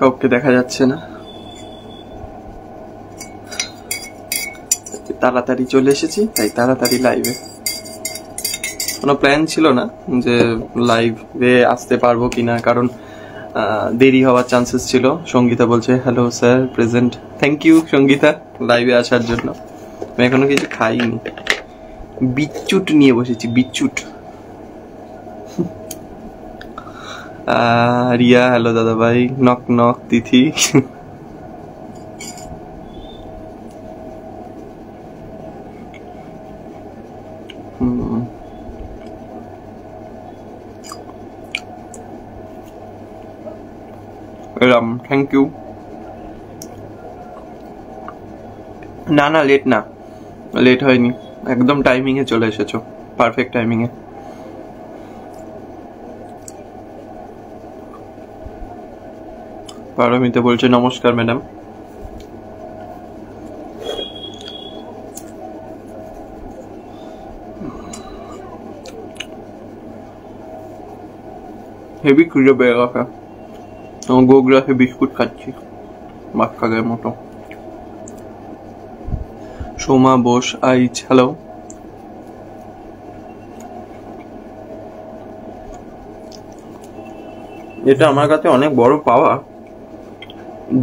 কাউকে দেখা যাচ্ছে না। তাড়াতাড়ি চলে এসেছি, তাই তাড়াতাড়ি লাইভে। কোনো প্ল্যান ছিল না যে লাইভে আসতে পারবো কিনা, কারণ দেরি হওয়ার চান্সেস ছিল। সঙ্গীতা বলছে hello sir present. Thank you Sangeeta লাইভে আসার জন্য। আমি এখনো কিছু খাইনি, বিচ্চুট নিয়ে বসেছি, বিচ্চুট। রিয়া হ্যালো দাদা ভাই। Knock knock Tithi. Thank you. না না লেট না, লেট হয়নি, একদম টাইমিং এ চলে এসেছো, পারফেক্ট টাইমিং এ। পারমিতা বলছে নমস্কার ম্যাডাম। হেভি খুঁজে পেয়ে গেছে, গোগ্রাসে বিস্কুট খাচ্ছি বাচ্চাদের মতো। সোমা বোস আইচ হ্যালো। এটা আমার কাছে অনেক বড় পাওয়া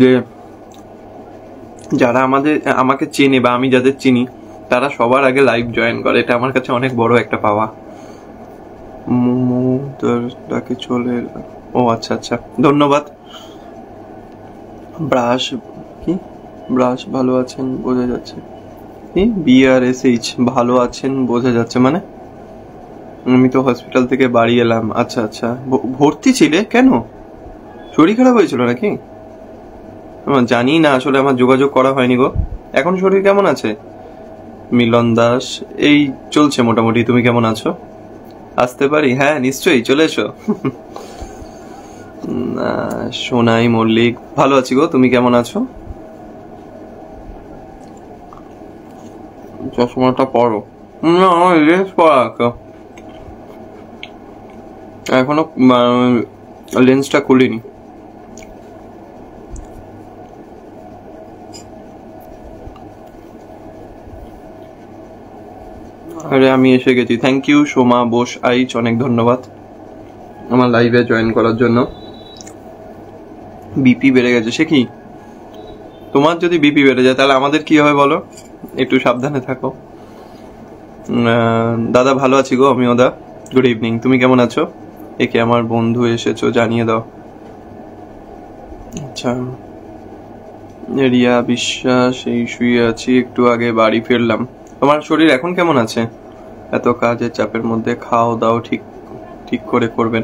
যে যারা আমাকে চেনে বা আমি যাদের চিনি তারা সবার আগে লাইভ জয়েন করে। এটা আমার কাছে অনেক বড় একটা পাওয়া। তাকে চলে, ও আচ্ছা আচ্ছা, ধন্যবাদ। ব্রাশ কি, ব্রাশ ভালো আছেন বোঝা যাচ্ছে। কি BRSH ভালো আছেন বোঝা যাচ্ছে মানে? আমি তো হসপিটাল থেকে বাড়ি এলাম। আচ্ছা আচ্ছা, ভর্তি ছিলে কেন? শরীর খারাপ হয়েছিল নাকি? জানি না, আসলে আমার যোগাযোগ করা হয়নি গো। এখন শরীর কেমন আছে? মিলন দাস, এই চলছে মোটামুটি। তুমি কেমন আছো? আসতে পারি? হ্যাঁ নিশ্চয়ই, চলে এসো। সোনাই মল্লিক, ভালো আছি গো, তুমি কেমন আছো? চশমাটা পরো। না আমার লেন্স পরা আছে, এখনো লেন্সটা খুলিনি। আরে আমি এসে গেছি। থ্যাংক ইউ সোমা বোস আইচ, অনেক ধন্যবাদ আমার লাইভে জয়েন করার জন্য। বিপি বেড়ে গেছে? সে কি, তোমার যদি বিপি বেড়ে যায় তাহলে আমাদের কি হবে বলো? একটু সাবধানে থাকো। দাদা ভালো আছি গো আমিও দা, গুড ইভিনিং। তুমি কেমন আছো? একে আমার বন্ধু এসেছো জানিয়ে দাও। আচ্ছা, রিয়া বিশ্বাস, এই শুয়ে আছি, একটু আগে বাড়ি ফিরলাম। তোমার শরীর এখন কেমন আছে? এত কাজের চাপের মধ্যে খাও দাও ঠিক ঠিক করে করবেন।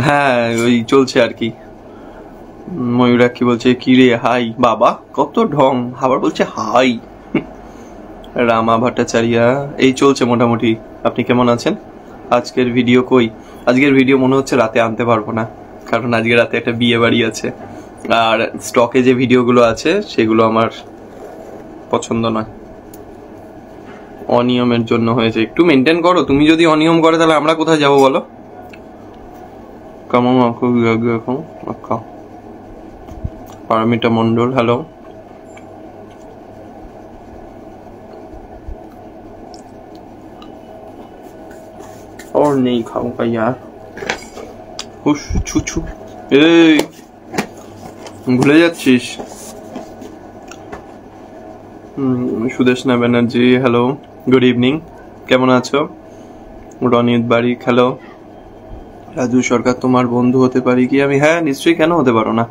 হ্যাঁ ওই চলছে আর কি। ময়ূরাক্ষী বলছে কি রে হাই, বাবা কত ঢং, আবার বলছে হাই। রামা ভট্টাচার্যা, এই চলছে মোটামুটি। আপনি কেমন আছেন? আজকের ভিডিও কই? আজকের ভিডিও মনে হচ্ছে রাতে আনতে পারবো না, কারণ আজকে রাতে একটা বিয়ে বাড়ি আছে, আর স্টকে যে ভিডিওগুলো আছে সেগুলো আমার পছন্দ নয়। অনিয়মের জন্য হয়েছে, একটু মেনটেন করো। তুমি যদি অনিয়ম করে তাহলে আমরা কোথায় যাবো বলো? কেমন এখন আচ্ছা। পারমিতা মন্ডল হ্যালো। और नहीं खाऊंगा यार, হুশ ছুছু। এই ভুলে যাচ্ছিস? Sudeshna Banerjee hello, good evening, কেমন আছো? রনিত বাড়ি হ্যালো। রাজু সরকার, তোমার বন্ধু হতে পারি কি আমি? হ্যাঁ নিশ্চয়ই, কেন হতে পারো না?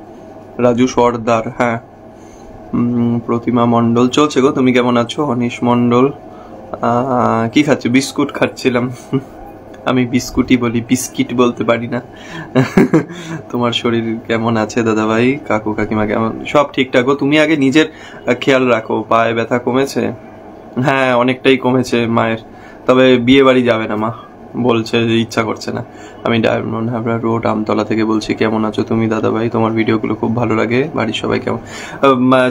রাজু সর্দার, হ্যাঁ। প্রতিমা মন্ডল, চলছে গো। তুমি কেমন আছো? অনিশ মন্ডল, কি খাচ্ছ? বিস্কুট খাচ্ছিলাম। আমি বিস্কুটই বলি, বিস্কিট বলতে পারি না। তোমার শরীর কেমন আছে দাদা ভাই? কাকু কাকিমা কেমন? সব ঠিকঠাক গো। তুমি আগে নিজের খেয়াল রাখো। পায়ে ব্যথা কমেছে? হ্যাঁ অনেকটাই কমেছে মায়ের, তবে বিয়ে বাড়ি যাবে না মা, বলছে যে ইচ্ছা করছে না। আমি ডায়মন্ড হাবড়া রোড আমতলা থেকে বলছি। কেমন আছো তুমি দাদা ভাই? তোমার ভিডিওগুলো খুব ভালো লাগে। বাড়ির সবাই কেমন?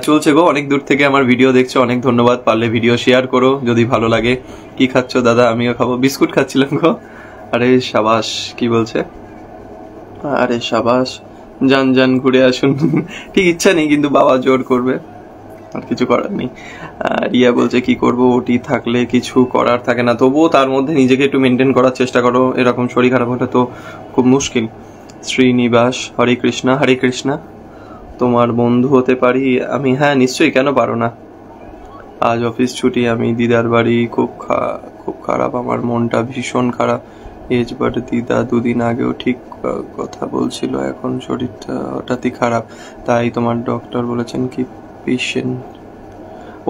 চলছে গো, অনেক দূর থেকে আমার ভিডিও দেখছো, অনেক ধন্যবাদ। পারলে ভিডিও শেয়ার করো যদি ভালো লাগে। কি খাচ্ছ দাদা? আমিও খাবো। বিস্কুট খাচ্ছিলাম গো। আরে সাবাস, কি বলছে? আরে সাবাস, যান যান ঘুরে আসুন। ঠিক ইচ্ছা নেই, কিন্তু বাবা জোর করবে, আর কিছু করার নেই। রিয়া বলছে কি করব, ওটি থাকলে কিছু করার থাকে না, তবুও তার মধ্যে নিজেকে একটু মেনটেন করার চেষ্টা করো, এরকম শরীর খারাপ হলে তো খুব মুশকিল। শ্রীনিবাস, হরে কৃষ্ণা হরে কৃষ্ণা। তোমার বন্ধু হতে পারি আমি? হ্যাঁ নিশ্চয়ই, কেন পারো না। আজ অফিস ছুটি, আমি দিদার বাড়ি। খুব খারাপ, আমার মনটা ভীষণ খারাপ। এজ বাট দিদা দুদিন আগেও ঠিক কথা বলছিল, এখন শরীরটা হঠাৎই খারাপ, তাই তোমার ডক্টর বলেছেন কি পেশেন্ট।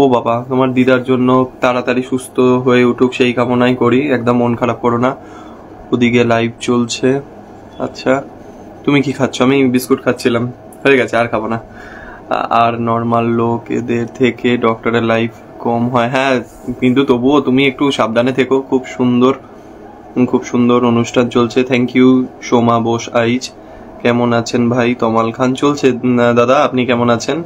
ও বাবা, তোমার দিদার জন্য তাড়াতাড়ি সুস্থ হয়ে উঠুক সেই কামনাই করি, একদম মন খারাপ করো না। ওদিকে লাইভ চলছে। আচ্ছা তুমি কি খাচ্ছ? আমি বিস্কুট খাচ্ছিলাম, হয়ে গেছে, আর খাবো না। আর নর্মাল লোক এদের থেকে ডক্টরের লাইফ কম হয়। হ্যাঁ কিন্তু তবুও তুমি একটু সাবধানে থেকো। খুব সুন্দর অনুষ্ঠান চলছে। থ্যাংক ইউ সোমা বোস আইজ। কেমন আছেন ভাই? তমাল খান চলছে। দাদা আপনি কেমন আছেন?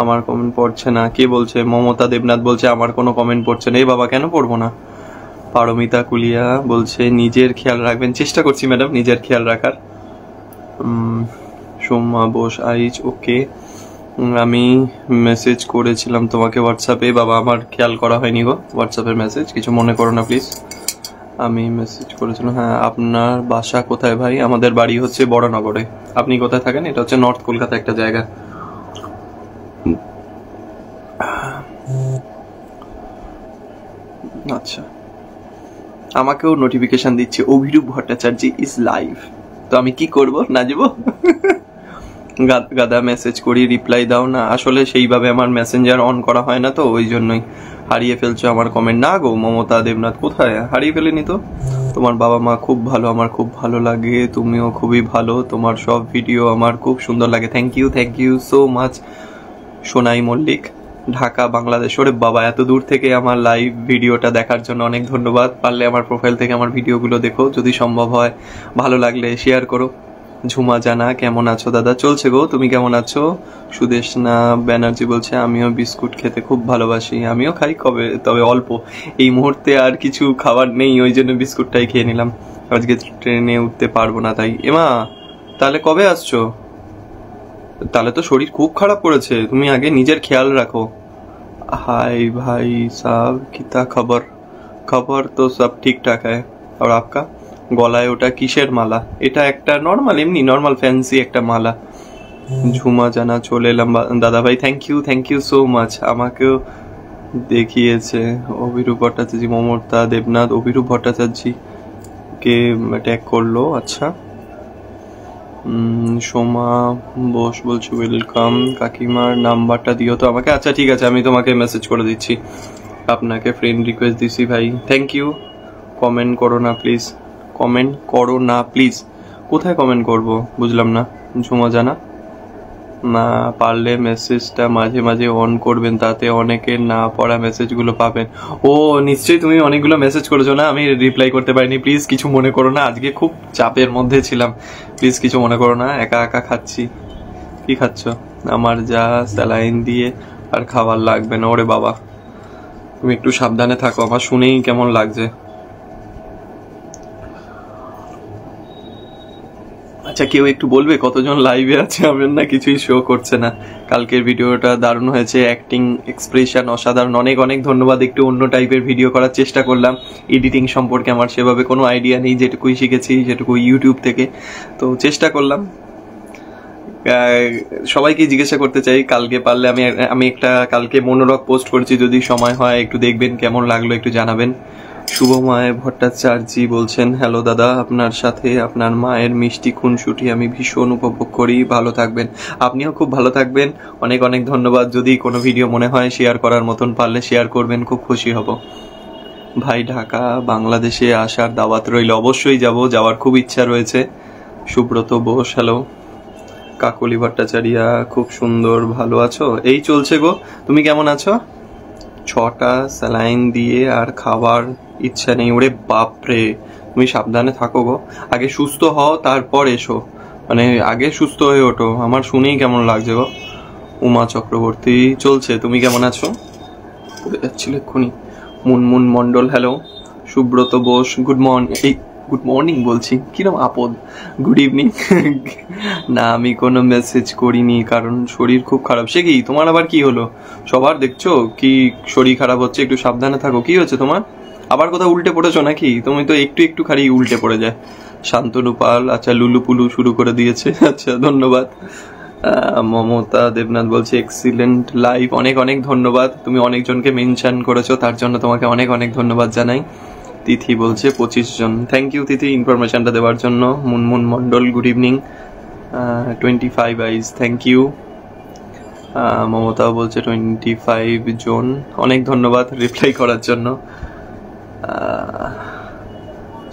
আমার কমেন্ট পড়ছে না। কে বলছে? মমতা দেবনাথ বলছে আমার কোনো কমেন্ট পড়ছে না। এই বাবা, কেন পড়বো না? পারমিতা কুলিয়া বলছে নিজের খেয়াল রাখবেন। চেষ্টা করছি ম্যাডাম নিজের খেয়াল রাখার। সোমা বোস আইজ, ওকে। আমি মেসেজ করেছিলাম তোমাকে হোয়াটসঅ্যাপে। বাবা আমার খেয়াল করা হয়নি গো হোয়াটসঅ্যাপের মেসেজ, কিছু মনে করো না প্লিজ। আমি মেসেজ করেছিলাম। হ্যাঁ, আপনার বাসা কোথায় ভাই? আমাদের বাড়ি হচ্ছে বড়নগরে। আপনি কোথায় থাকেন? এটা হচ্ছে নর্থ কলকাতা একটা জায়গা। আচ্ছা, আমাকেও নোটিফিকেশন দিচ্ছে অভিরূপ ভট্টাচার্য ইজ লাইভ। তো আমি কি করব, না যাবো? গাদা মেসেজ করি, রিপ্লাই দাও না। আসলে সেইভাবে আমার মেসেঞ্জার অন করা হয় না, তো ওই জন্যই হারিয়ে ফেলছো আমার কমেন্ট। না গো মমতা দেবনাথ, কোথায় হারিয়ে ফেলেনি তো। তোমার বাবা মা খুব ভালো, আমার খুব ভালো লাগে, তুমিও খুবই ভালো, তোমার সব ভিডিও আমার খুব সুন্দর লাগে। Thank you so much. Sonai Mallick, Dhaka Bangladesh. ওরে বাবা, এত দূর থেকে আমার লাইভ ভিডিওটা দেখার জন্য অনেক ধন্যবাদ। পারলে আমার প্রোফাইল থেকে আমার ভিডিওগুলো দেখো, যদি সম্ভব হয়, ভালো লাগলে শেয়ার করো। ঝুমা জানা, কেমন আছো দাদা? চলছে গো, তুমি কেমন আছো? সুদেশনা ব্যানার্জি বলছে আমিও বিস্কুট খেতে খুব ভালোবাসি। আমিও খাই, তবে অল্প। এই মুহূর্তে আর কিছু খাবার নেই, ওই জন্য বিস্কুটটাই খেয়ে নিলাম। আজকে ট্রেনে উঠতে পারবো না তাই। এমা তাহলে কবে আসছো? তাহলে তো শরীর খুব খারাপ করেছে, তুমি আগে নিজের খেয়াল রাখো। হাই ভাই সাহব, কিতা খবর তো সব ঠিকঠাক হ্যায়। আর আপকা? গলায় ওটা কিসের মালা? এটা একটা নর্মাল, এমনি নর্মাল ফ্যান্সি একটা মালা। ঝুমা জানা, চলে এলাম দাদা ভাই। Thank you so much. আমাকেও দেখিয়েছে অভিরূপ ভট্টাচার্য। মমতা দেবনাথ অভিরূপ ভট্টাচার্য কে ট্যাগ করলো। আচ্ছা, সোমা বোস বলছো ওয়েলকাম। কাকিমার নাম্বারটা দিও তো আমাকে। আচ্ছা ঠিক আছে, আমি তোমাকে মেসেজ করে দিচ্ছি। আপনাকে ফ্রেন্ড রিকোয়েস্ট দিছি ভাই। Thank you. কমেন্ট করো না প্লিজ। কোথায় কমেন্ট করব বুঝলাম না। ঝুমা জানা, না পারলে মেসেজটা মাঝে মাঝে অন করবেন, তাতে অনেকে না পড়া মেসেজগুলো পাবেন। ও নিশ্চয়ই তুমি অনেকগুলো মেসেজ করেছো না, আমি রিপ্লাই করতে পারিনি, প্লিজ কিছু মনে করো না। আজকে খুব চাপের মধ্যে ছিলাম, প্লিজ কিছু মনে করো না। একা খাচ্ছি। কি খাচ্ছ? আমার যা স্যালাইন দিয়ে আর খাবার লাগবে না। ওরে বাবা, তুমি একটু সাবধানে থাকো, আমার শুনেই কেমন লাগছে। আচ্ছা, কেউ একটু বলবে কতজন লাইভে আছে? আমার না কিছুই শো করছে না। কালকের ভিডিওটা দারুণ হয়েছে, অ্যাক্টিং, এক্সপ্রেশন অসাধারণ। অনেক ধন্যবাদ। একটু অন্য টাইপের ভিডিও করার চেষ্টা করলাম। এডিটিং সম্পর্কে আমার সেভাবে কোনো আইডিয়া নেই, যেটুকুই শিখেছি সেটুকু ইউটিউব থেকে, তো চেষ্টা করলাম। সবাইকে জিজ্ঞাসা করতে চাই, কালকে পারলে আমি একটা কালকে মনোরগ পোস্ট করেছি, যদি সময় হয় একটু দেখবেন, কেমন লাগলো একটু জানাবেন। শুভময় ভট্টাচার্য বলছেন হ্যালো দাদা, আপনার সাথে আপনার মায়ের মিষ্টি খুনসুটি আমি ভীষণ উপভোগ করি, ভালো থাকবেন। আপনিও খুব ভালো থাকবেন। অনেক ধন্যবাদ। যদি কোনো ভিডিও মনে হয় শেয়ার করার মতন, পারলে শেয়ার করবেন, খুব খুশি হব। ভাই ঢাকা বাংলাদেশে আসার দাওয়াত রইল, অবশ্যই যাওয়ার খুব ইচ্ছা রয়েছে। সুব্রত বোস, হ্যালো। কাকলি ভট্টাচার্যা, খুব সুন্দর, ভালো আছো? এই চলছে গো, তুমি কেমন আছো? 6টা স্যালাইন দিয়ে আর খাবার ইচ্ছা নেই। ওরে বাপরে, তুমি সাবধানে থাকো গো। আগে সুস্থ হও, তারপর এসো, মানে আগে সুস্থ হয়ে ওঠো। আমার শুনেই কেমন লাগছে গো। উমা চক্রবর্তী, চলছে, তুমি কেমন আছো? পড়ে যাচ্ছিল এক্ষুনি। Munmun Mondal, hello. Subrata Bose, good morning. এই গুড মর্নিং বলছি, কিরম আপদ। Good evening. না আমি কোনো মেসেজ করিনি কারণ শরীর খুব খারাপ। সে কি তোমার আবার কি হলো? সবার দেখছো কি শরীর খারাপ হচ্ছে, একটু সাবধানে থাকো। কি হয়েছে তোমার? আবার কোথাও উল্টে পড়েছো নাকি? তুমি তো একটু একটু খালি উল্টে পড়ে যায়। শান্তনু পাল, আচ্ছা লুলু পুলু শুরু করে দিয়েছে, আচ্ছা ধন্যবাদ। মমতা দেবনাথ বলছে এক্সিলেন্ট লাইভ, অনেক অনেক ধন্যবাদ। তুমি অনেকজনকে মেনশন করেছো, তার জন্য তোমাকে অনেক অনেক ধন্যবাদ জানাই। তিথি বলছে 25 জন, থ্যাংক ইউ তিথি ইনফরমেশনটা দেওয়ার জন্য। Munmun Mondal good evening. 25 আইজ, থ্যাংক ইউ। মমতাও বলছে 25 জন, অনেক ধন্যবাদ রিপ্লাই করার জন্য।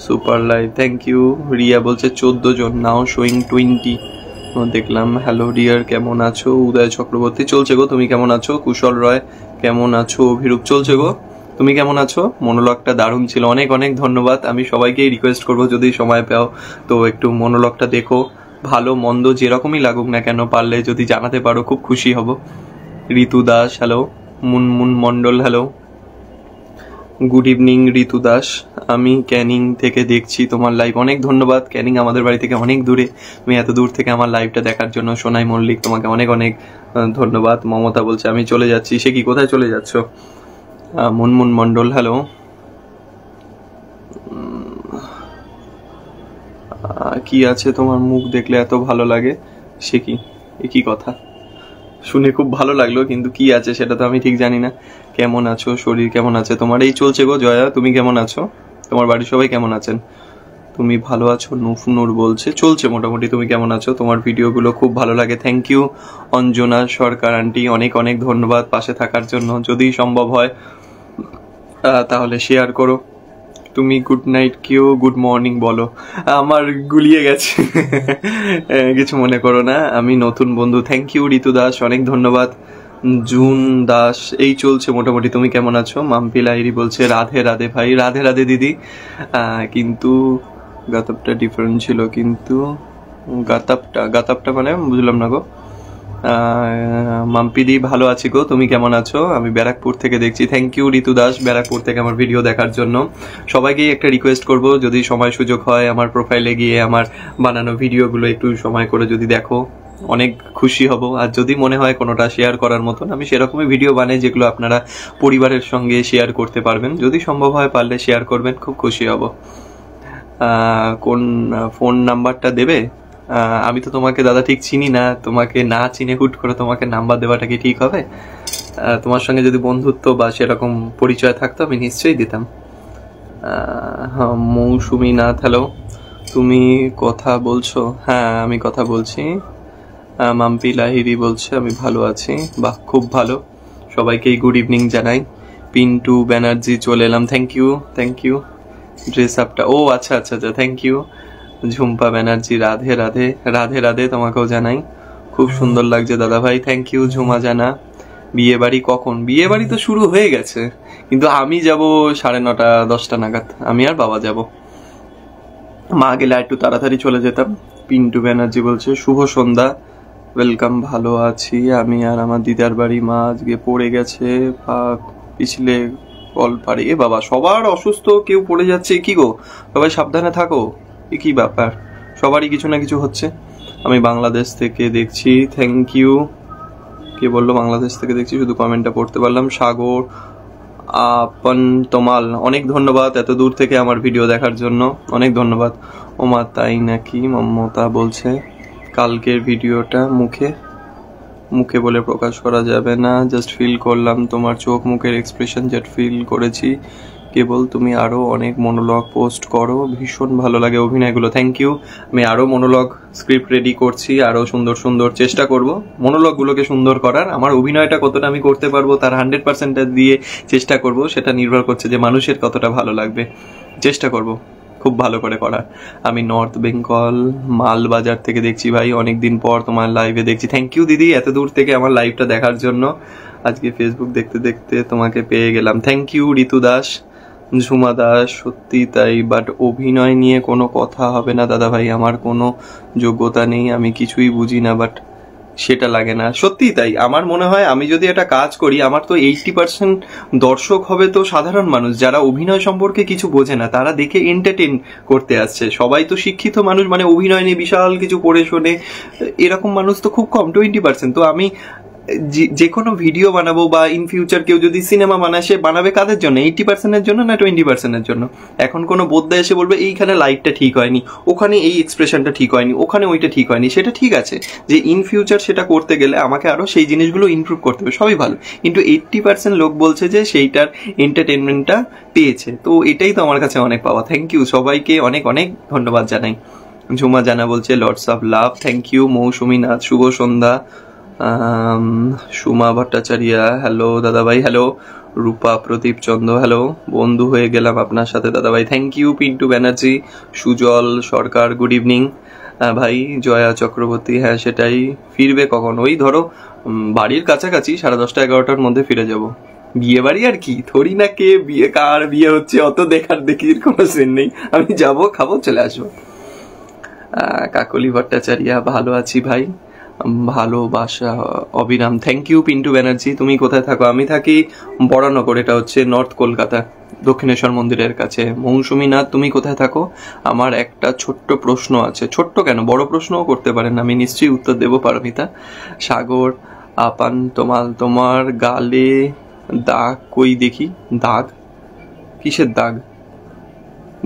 Super live, thank you. Riya বলছে 14 জন, নাও শোয়িং 20 দেখলাম। হ্যালো ডিয়ার, কেমন আছো? উদয় চক্রবর্তী, চলছে গো, তুমি কেমন আছো? কুশল রয়, কেমন আছো? অভিরূপ, চলছে গো, তুমি কেমন আছো? মনোলগটা দারুণ ছিল, অনেক অনেক ধন্যবাদ। আমি সবাইকেই রিকোয়েস্ট করবো যদি সময় পাও তো একটু মনোলগটা দেখো, ভালো মন্দ যেরকমই লাগুক না কেন পারলে যদি জানাতে পারো খুব খুশি হব। Ritu Das hello. Munmun Mondal hello, good evening Ritu Das. আমি ক্যানিং থেকে দেখছি তোমার লাইভ, অনেক ধন্যবাদ। ক্যানিং আমাদের বাড়ি থেকে অনেক দূরে, তুমি এত দূর থেকে আমার লাইভটা দেখার জন্য সোনাই মল্লিক তোমাকে অনেক অনেক ধন্যবাদ। মমতা বলছে আমি চলে যাচ্ছি। সে কি, কোথায় চলে যাচ্ছ? মুনমুন মন্ডল হ্যালো। কি আছে তোমার মুখ দেখলে এত ভালো লাগে? সে কি, একই কথা, শুনে খুব ভালো লাগলো, কিন্তু কি আছে সেটা তো আমি ঠিক জানি না। কেমন আছো? শরীর কেমন আছে তোমার? এই চলছে গো। জয়া, তুমি কেমন আছো? তোমার বাড়ির সবাই কেমন আছেন? তুমি ভালো আছো? নুফনুর বলছে চলছে মোটামুটি। তুমি কেমন আছো? তোমার ভিডিওগুলো খুব ভালো লাগে, thank you. Anjana Sarkar aunty, অনেক অনেক ধন্যবাদ পাশে থাকার জন্য। যদি সম্ভব হয় তাহলে শেয়ার করো। তুমি গুড নাইট কেউ গুড মর্নিং বলো, আমার গুলিয়ে গেছে। কিছু মনে করো না, আমি নতুন বন্ধু। থ্যাংক ইউ ঋতু দাস, অনেক ধন্যবাদ। জুন দাস, এই চলছে মোটামুটি। তুমি কেমন আছো? মাম্পি লাইরি বলছে রাধে রাধে ভাই। রাধে রাধে দিদি। কিন্তু গাতাপটা ডিফারেন্ট ছিল, কিন্তু গাতাপটা মানে বুঝলাম না গো। মাম্পিদি ভালো আছি গো, তুমি কেমন আছো? আমি ব্যারাকপুর থেকে দেখছি, থ্যাংক ইউ ঋতু দাস ব্যারাকপুর থেকে আমার ভিডিও দেখার জন্য। সবাইকেই একটা রিকোয়েস্ট করব, যদি সময় সুযোগ হয় আমার প্রোফাইলে গিয়ে আমার বানানো ভিডিওগুলো একটু সময় করে যদি দেখো অনেক খুশি হব। আর যদি মনে হয় কোনোটা শেয়ার করার মতন, আমি সেরকমই ভিডিও বানাই যেগুলো আপনারা পরিবারের সঙ্গে শেয়ার করতে পারবেন। যদি সম্ভব হয় পারলে শেয়ার করবেন, খুব খুশি হব। কোন ফোন নাম্বারটা দেবে? আমি তো তোমাকে দাদা ঠিক চিনি না, তোমাকে না চিনে হুট করে তোমাকে নাম্বার দেওয়াটা কি ঠিক হবে? তোমার সঙ্গে যদি বন্ধুত্ব বা সেরকম পরিচয় থাকতো আমি নিশ্চয়ই দিতাম। মৌসুমী নাথ হ্যালো, তুমি কথা বলছো? হ্যাঁ আমি কথা বলছি। মাম্পি লাহিরি বলছে আমি ভালো আছি। বাহ, খুব ভালো। সবাইকেই গুড ইভিনিং জানাই। পিন্টু ব্যানার্জি চলে এলাম, thank you thank you. Dress আপটা, ও আচ্ছা আচ্ছা আচ্ছা, থ্যাংক ইউ। ঝুম্পা ব্যানার্জি রাধে রাধে। রাধে রাধে তোমাকেও জানাই, খুব সুন্দর লাগছে দাদা ভাই, থ্যাংক ইউ। ঝুমা জানা, বিয়ে বাড়ি কখন? বিয়ে বাড়ি তো শুরু হয়ে গেছে, কিন্তু আমি যাব 9:30 10টা নাগাদ, আমি আর বাবা যাব। মা গেলে একটু তাড়াতাড়ি চলে যেতাম। পিন্টু ব্যানার্জি বলছে শুভ সন্ধ্যা, ওয়েলকাম। ভালো আছি আমি আর আমার দিদার বাড়ি। মা আজকে পড়ে গেছে পিছলে কল পারে। এ বাবা, সবার অসুস্থ, কেউ পড়ে যাচ্ছে, কি গো? সবাই সাবধানে থাকো। কি ব্যাপার, সবারই কিছু না কিছু হচ্ছে। আমি বাংলাদেশ থেকে দেখছি, থ্যাংক ইউ। কে বললো বাংলাদেশ থেকে দেখছি? শুধু কমেন্টটা পড়তে পারলাম। সাগর আপন তোমাল, অনেক ধন্যবাদ এত দূর থেকে আমার ভিডিও দেখার জন্য, অনেক ধন্যবাদ। ওমা তাই নাকি? মমতা বলছে কালকের ভিডিওটা মুখে বলে প্রকাশ করা যাবে না, জাস্ট ফিল করলাম তোমার চোখ মুখের এক্সপ্রেশন, যেট ফিল করেছি। কেবল তুমি আরো অনেক মনোলগ পোস্ট করো, ভীষণ ভালো লাগে অভিনয়গুলো, থ্যাংক ইউ। আমি আরো মনোলগ স্ক্রিপ্ট রেডি করছি, আরো সুন্দর সুন্দর চেষ্টা করব মনোলগগুলোকে সুন্দর করার। আমার অভিনয়টা কতটা আমি করতে পারবো তার 100% দিয়ে চেষ্টা করব, সেটা নির্ভর করছে যে মানুষের কতটা ভালো লাগবে। চেষ্টা করব খুব ভালো করে করার। আমি নর্থ বেঙ্গল মালবাজার থেকে দেখছি ভাই, অনেকদিন পর তোমার লাইভে দেখছি, থ্যাংক ইউ দিদি এত দূর থেকে আমার লাইভটা দেখার জন্য। আজকে ফেসবুক দেখতে দেখতে তোমাকে পেয়ে গেলাম, থ্যাংক ইউ ঋতু দাস। ঝুমা দাস, সত্যি তাই, বাট অভিনয় নিয়ে কোনো কথা হবে না দাদা ভাই, আমার কোনো যোগ্যতা নেই, আমি কিছুই বুঝি না, বাট সেটা লাগে না। সত্যি তাই, আমার মনে হয় আমি যদি একটা কাজ করি, আমার তো 80% দর্শক হবে তো সাধারণ মানুষ, যারা অভিনয় সম্পর্কে কিছু বোঝে না, তারা দেখে এন্টারটেন করতে আসছে। সবাই তো শিক্ষিত মানুষ, মানে অভিনয় নিয়ে বিশাল কিছু পড়ে শোনে, এরকম মানুষ তো খুব কম, 20%। তো আমি যে কোনো ভিডিও বানাবো বা ইন ফিউচার কেউ যদি সিনেমা বানায়, সে বানাবে কাদের জন্য? 80%-এর জন্য না 20%-এর জন্য? এখন কোনো বোদ্ধা এসে বলবে এইখানে লাইটটা ঠিক হয়নি, ওখানে এই এক্সপ্রেশনটা ঠিক হয়নি, ওখানে ওইটা ঠিক হয়নি, সেটা ঠিক আছে যে ইন ফিউচার সেটা করতে গেলে আমাকে আরো সেই জিনিসগুলো ইমপ্রুভ করতে হবে, সবই ভালো। কিন্তু 80% লোক বলছে যে সেইটার এন্টারটেনমেন্টটা পেয়েছে, তো এটাই তো আমার কাছে অনেক পাওয়া। থ্যাংক ইউ সবাইকে, অনেক অনেক ধন্যবাদ জানাই। ঝুমা জানা বলছে lords of love, thank you. Mousumi Nath শুভ সন্ধ্যা। সুমা ভট্টাচার্য হ্যালো দাদাভাই, হ্যালো। রূপা প্রদীপ চন্দ্র হ্যালো, বন্ধু হয়ে গেলাম আপনার সাথে দাদাভাই, thank you. Pintu Banerjee, Sujal Sarkar good evening ভাই। জয়া চক্রবর্তী, হ্যাঁ সেটাই, ফিরবে কখন? ওই ধরো বাড়ির কাছাকাছি 10:30-11টার মধ্যে ফিরে যাব। বিয়ে বাড়ি আর কি, থরি না কে বিয়ে, কার বিয়ে হচ্ছে অত দেখার দেখির কোনো সিন নেই, আমি যাব, খাবো, চলে আসবো। কাকলি ভট্টাচার্য ভালো আছি ভাই, ভালোবাসা অবিরাম, থ্যাংক ইউ। পিন্টু ব্যানার্জি, তুমি কোথায় থাকো? আমি থাকি বরানগর, এটা হচ্ছে নর্থ কলকাতা, দক্ষিণেশ্বর মন্দিরের কাছে। মৌসুমী নাথ, তুমি কোথায় থাকো? আমার একটা ছোট্ট প্রশ্ন আছে। ছোট্ট কেন, বড় প্রশ্নও করতে পারেন, আমি নিশ্চয়ই উত্তর দেবো পারমিতা। সাগর আপান, তোমার গালে দাগ কই দেখি? দাগ? কিসের দাগ?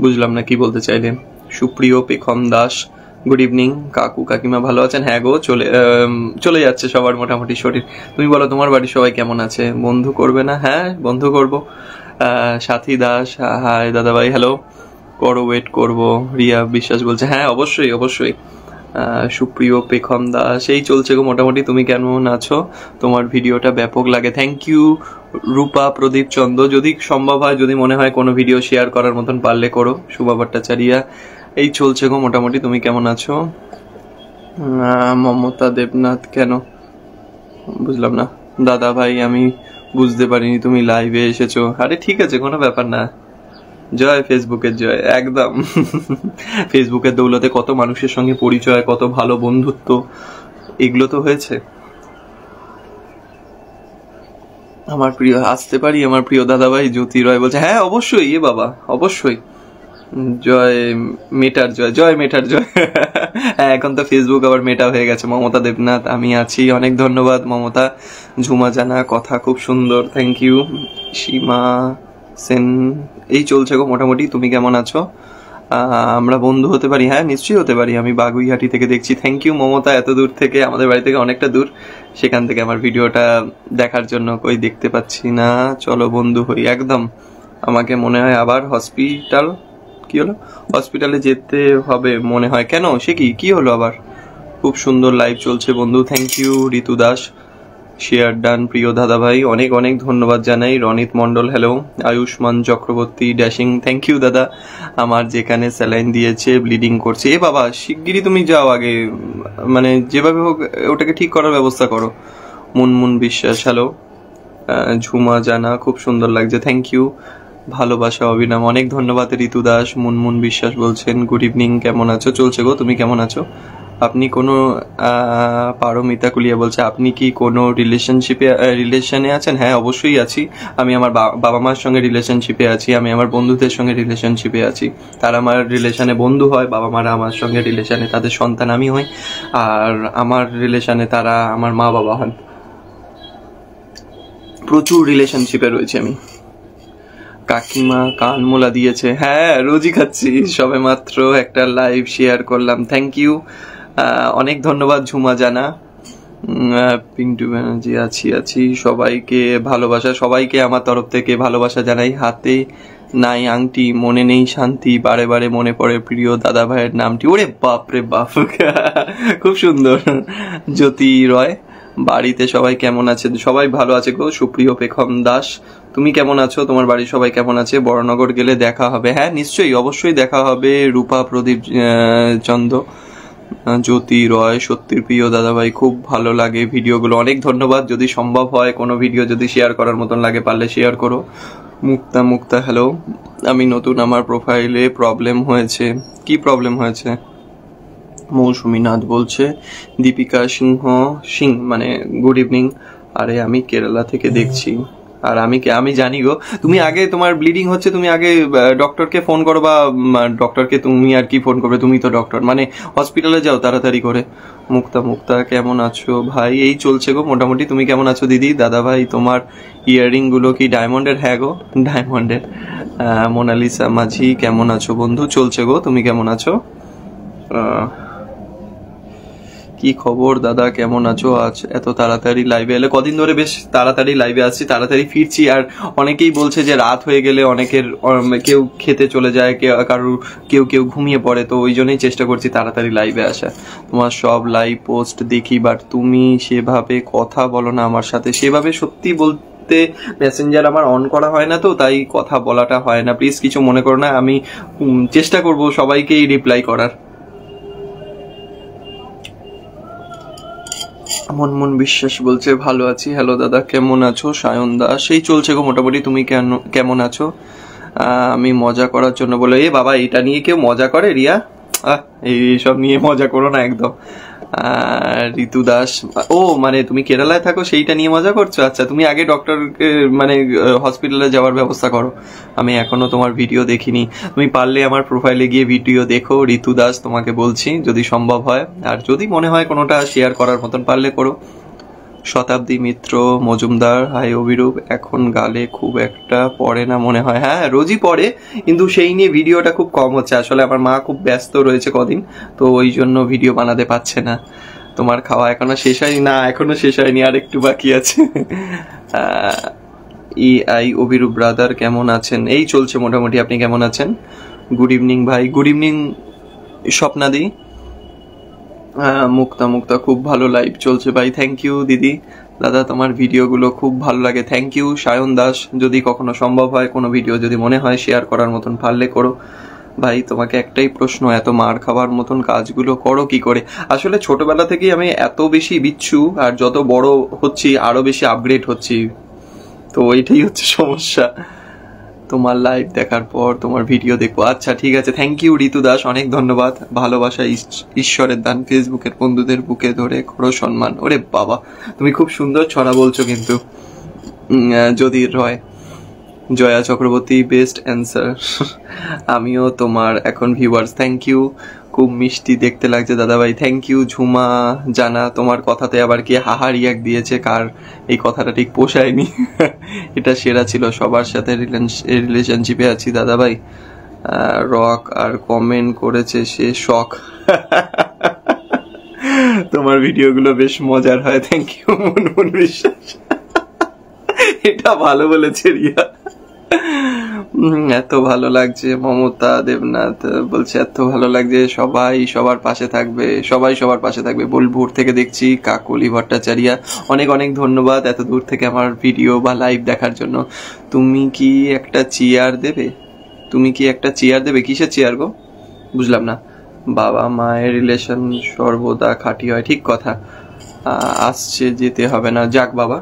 বুঝলাম না কি বলতে চাইলেন। সুপ্রিয় পেখম দাস গুড ইভিনিং। কাকু কাকিমা ভালো আছেন? হ্যাঁ গো, চলে যাচ্ছে সবার মোটামুটি শরীর। তুমি বলো তোমার বাড়ির সবাই কেমন আছে? বন্ধু করবে না? হ্যাঁ বন্ধু করবো। সাথী দাস, হাই দাদাভাই, হ্যালো। করো, ওয়েট করবো। রিয়া বিশ্বাস বলছে হ্যাঁ অবশ্যই অবশ্যই। সুপ্রিয় পেখম দাস, এই চলছে গো মোটামুটি। তুমি কেমন আছো? তোমার ভিডিওটা ব্যাপক লাগে, থ্যাংক ইউ। রূপা প্রদীপ চন্দ্র, যদি সম্ভব হয়, যদি মনে হয় কোনো ভিডিও শেয়ার করার মতন পারলে করো। শুভা ভট্টাচার্য, এই চলছে গো মোটামুটি। তুমি কেমন আছো? মমতা দেবনাথ, কেন বুঝলাম না দাদা ভাই, আমি বুঝতে পারিনি তুমি লাইভে এসেছো। আরে ঠিক আছে, কোনো ব্যাপার না। জয় ফেসবুকের জয়, একদম। ফেসবুকের দৌলতে কত মানুষের সঙ্গে পরিচয়, কত ভালো বন্ধুত্ব, এগুলো তো হয়েছে। আমার প্রিয়, আসতে পারি আমার প্রিয় দাদাভাই? জ্যোতি রয় বলছে হ্যাঁ অবশ্যই, এ বাবা অবশ্যই। জয় মেটার জয়, জয় মেটার জয়। হ্যাঁ এখন তো ফেসবুক আবার মেটা হয়ে গেছে। মমতা দেবনাথ, আমি আছি, অনেক ধন্যবাদ মমতা। ঝুমা জানা, কথা খুব সুন্দর, থ্যাংক ইউ। সীমা সেন, এই চলছে গো মোটামুটি। তুমি কেমন আছো? আমরা বন্ধু হতে পারি? হ্যাঁ নিশ্চয়ই হতে পারি, আমি বাগুইহাটি থেকে দেখছি। থ্যাংক ইউ মমতা, এত দূর থেকে, আমাদের বাড়ি থেকে অনেকটা দূর, সেখান থেকে আমার ভিডিওটা দেখার জন্য। কই দেখতে পাচ্ছি না, চলো বন্ধু হই, একদম। আমাকে মনে হয় আবার হসপিটাল, কি হলো? হসপিটালে যেতে হবে মনে হয়। কেন, সে কি হলো আবার? খুব সুন্দর লাইভ চলছে বন্ধু, thank you. Ritu Das, share done প্রিয় দাদা ভাই, অনেক অনেক ধন্যবাদ জানাই। Ronit Mondal hello. Ayushman Chakraborty dashing, thank you দাদা। আমার যেখানে স্যালাইন দিয়েছে ব্লিডিং করছে, এ বাবা শিগগিরই তুমি যাও আগে, মানে যেভাবে হোক ওটাকে ঠিক করার ব্যবস্থা করো। মুনমুন বিশ্বাস হ্যালো। ঝুমা জানা, খুব সুন্দর লাগছে, থ্যাংক ইউ। ভালোবাসা অবিনাম, অনেক ধন্যবাদ। ঋতু দাস, মুনমুন বিশ্বাস বলছেন গুড ইভিনিং, কেমন আছো? চলছে গো, তুমি কেমন আছো? আপনি কোনো পারমিতা কুলিয়া বলছে আপনি কি কোনো রিলেশনে আছেন? হ্যাঁ অবশ্যই আছি, আমি আমার বাবা মার সঙ্গে রিলেশনশিপে আছি, আমি আমার বন্ধুদের সঙ্গে রিলেশনশিপে আছি। তারা আমার রিলেশনে বন্ধু হয়, বাবা মারা আমার সঙ্গে রিলেশনে তাদের সন্তান আমি হই, আর আমার রিলেশনে তারা আমার মা বাবা হন। প্রচুর রিলেশনশিপে রয়েছে আমি। কাকিমা কানমোলা দিয়েছে, হ্যাঁ রোজই খাচ্ছি, সবে মাত্র একটা লাইভ শেয়ার করলাম, থ্যাংক ইউ, অনেক ধন্যবাদ ঝুমা জানা। পিন্টু ব্যানার্জি, আছি। সবাইকে ভালোবাসা, সবাইকে আমার তরফ থেকে ভালোবাসা জানাই। হাতে নাই আংটি, মনে নেই শান্তি, বারে বারে মনে পড়ে প্রিয় দাদা ভাইয়ের নামটি। ওরে বাপ রে বাপ, খুব সুন্দর। জ্যোতি রয়, বাড়িতে সবাই কেমন আছে? সবাই ভালো আছে গো। সুপ্রিয় পেখম দাস, তুমি কেমন আছো? তোমার বাড়ির সবাই কেমন আছে? বড়নগর গেলে দেখা হবে? হ্যাঁ নিশ্চয়ই, অবশ্যই দেখা হবে। রূপা প্রদীপ চন্দ্র, জ্যোতি রয়, সত্যির প্রিয় দাদাভাই, খুব ভালো লাগে ভিডিওগুলো, অনেক ধন্যবাদ। যদি সম্ভব হয় কোনো ভিডিও যদি শেয়ার করার মতন লাগে, পারলে শেয়ার করো। মুক্তা হ্যালো। আমি নতুন, আমার প্রোফাইলে প্রবলেম হয়েছে। কি প্রবলেম হয়েছে? মৌসুমী নাথ বলছে দীপিকা সিং মানে গুড ইভিনিং। আরে আমি কেরালা থেকে দেখছি। আর আমি জানি গো, তুমি আগে তোমার ব্লিডিং হচ্ছে, তুমি আগে ডক্টরকে ফোন করো, বা ডক্টরকে তুমি আর কি ফোন করবে, তুমি তো ডক্টর, মানে হসপিটালে যাও তাড়াতাড়ি করে। মুক্তা কেমন আছো ভাই? এই চলছে গো মোটামুটি। তুমি কেমন আছো দিদি? দাদা ভাই তোমার ইয়াররিং গুলো কি ডায়মন্ডের? হ্যাঁ গো ডায়মন্ডের। মোনালিসা মাঝি কেমন আছো বন্ধু? চলছে গো, তুমি কেমন আছো? কি খবর দাদা, কেমন আছো? আজ এত তাড়াতাড়ি লাইভে এলে? কদিন ধরে বেশ তাড়াতাড়ি লাইভে আসছি, তাড়াতাড়ি ফিরছি। আর অনেকেই বলছে যে রাত হয়ে গেলে অনেকের কেউ খেতে চলে যায়, কেউ ঘুমিয়ে পড়ে, তো ওই জন্যই চেষ্টা করছি তাড়াতাড়ি লাইভে আসা। তোমার সব লাইভ পোস্ট দেখি, বাট তুমি সেভাবে কথা বলো না আমার সাথে। সেভাবে সত্যি বলতে মেসেঞ্জার আমার অন করা হয় না, তো তাই কথা বলাটা হয় না। প্লিজ কিছু মনে করো না, আমি চেষ্টা করব সবাইকেই রিপ্লাই করার। মনমন বিশ্বাস বলছে ভালো আছি। হ্যালো দাদা, কেমন আছো? সায়ন দাস, সেই চলছে গো মোটামুটি। তুমি কেমন আছো? আমি মজা করার জন্য বলে, এ বাবা এটা নিয়ে কেউ মজা করে রিয়া? এইসব নিয়ে মজা করো না একদম। ঋতু দাস, ও মানে তুমি কেরালায় থাকো, সেইটা নিয়ে মজা করছো? আচ্ছা, তুমি আগে ডক্টরকে মানে হসপিটালে যাওয়ার ব্যবস্থা করো। আমি এখনো তোমার ভিডিও দেখিনি, তুমি পারলে আমার প্রোফাইলে গিয়ে ভিডিও দেখো। ঋতু দাস তোমাকে বলছি, যদি সম্ভব হয়, আর যদি মনে হয় কোনোটা শেয়ার করার মতন পারলে করো। শতাব্দী মিত্র মজুমদার, হাই অভিরূপ, এখন গালে খুব একটা পড়ে না মনে হয়। হ্যাঁ রোজই পড়ে, কিন্তু সেই নিয়ে ভিডিওটা খুব কম হচ্ছে। আসলে আমার মা খুব ব্যস্ত রয়েছে কদিন, তো ওই জন্য ভিডিও বানাতে পারছে না। তোমার খাওয়া এখনো শেষ হয়নি? না এখনো শেষ হয়নি, আর একটু বাকি আছে। অভিরূপ ব্রাদার কেমন আছেন? এই চলছে মোটামুটি, আপনি কেমন আছেন? গুড ইভিনিং ভাই। গুড ইভিনিং স্বপ্নাদি। মুক্তা খুব ভালো লাইভ চলছে ভাই। থ্যাংক ইউ দিদি। দাদা তোমার ভিডিওগুলো খুব ভালো লাগে। Thank you. সায়ন দাস, যদি কখনো সম্ভব হয় কোনো ভিডিও যদি মনে হয় শেয়ার করার মতন পারলে করো। ভাই তোমাকে একটাই প্রশ্ন, এত মার খাবার মতন কাজগুলো করো কি করে? আসলে ছোটবেলা থেকেই আমি এত বেশি বিচ্ছু, আর যত বড় হচ্ছি আরো বেশি আপগ্রেড হচ্ছি, তো এইটাই হচ্ছে সমস্যা। তোমার লাইভ দেখার পর তোমার ভিডিও দেখবো। আচ্ছা ঠিক আছে, থ্যাংক ইউ ঋতু দাস, অনেক ধন্যবাদ। ভালোবাসা ঈশ্বরের দান, ফেসবুকের বন্ধুদের বুকে ধরে করো সম্মান। ওরে বাবা, তুমি খুব সুন্দর ছড়া বলছো কিন্তু। যদি রয়, জয়া চক্রবর্তী, বেস্ট অ্যান্সার। আমিও তোমার এখন ভিউয়ার্স। থ্যাংক ইউ, খুব মিষ্টি দেখতে লাগছে দাদা ভাই। Thank you. ঝুমা জানা, তোমার কথাতে আবার কি হাহা রিয়াক্ট দিয়েছে, কার এই কথাটা ঠিক পোষায়নি। এটা সেরা ছিল, সবার সাথে রিলেশনশিপে আছি দাদা ভাই। রক আর কমেন্ট করেছে সে শখ। তোমার ভিডিওগুলো বেশ মজার হয়। থ্যাংক ইউ মনমন বিশ্বাস। এটা ভালো বলেছে রিয়া। এত ভালো লাগছে। মমতা দেবনাথ বলছে এত ভালো লাগছে, সবাই সবার পাশে থাকবে, সবাই সবার পাশে থাকবে। বোলপুর থেকে দেখছি কাকলি ভট্টাচার্যা, অনেক অনেক ধন্যবাদ এত দূর থেকে আমার ভিডিও বা লাইভ দেখার জন্য। তুমি কি একটা চেয়ার দেবে? তুমি কি একটা চেয়ার দেবে? কিসের চেয়ার গো? বুঝলাম না। বাবা মায়ের রিলেশন সর্বদা খাঁটি হয়, ঠিক কথা। আসছে যেতে হবে না, যাক বাবা।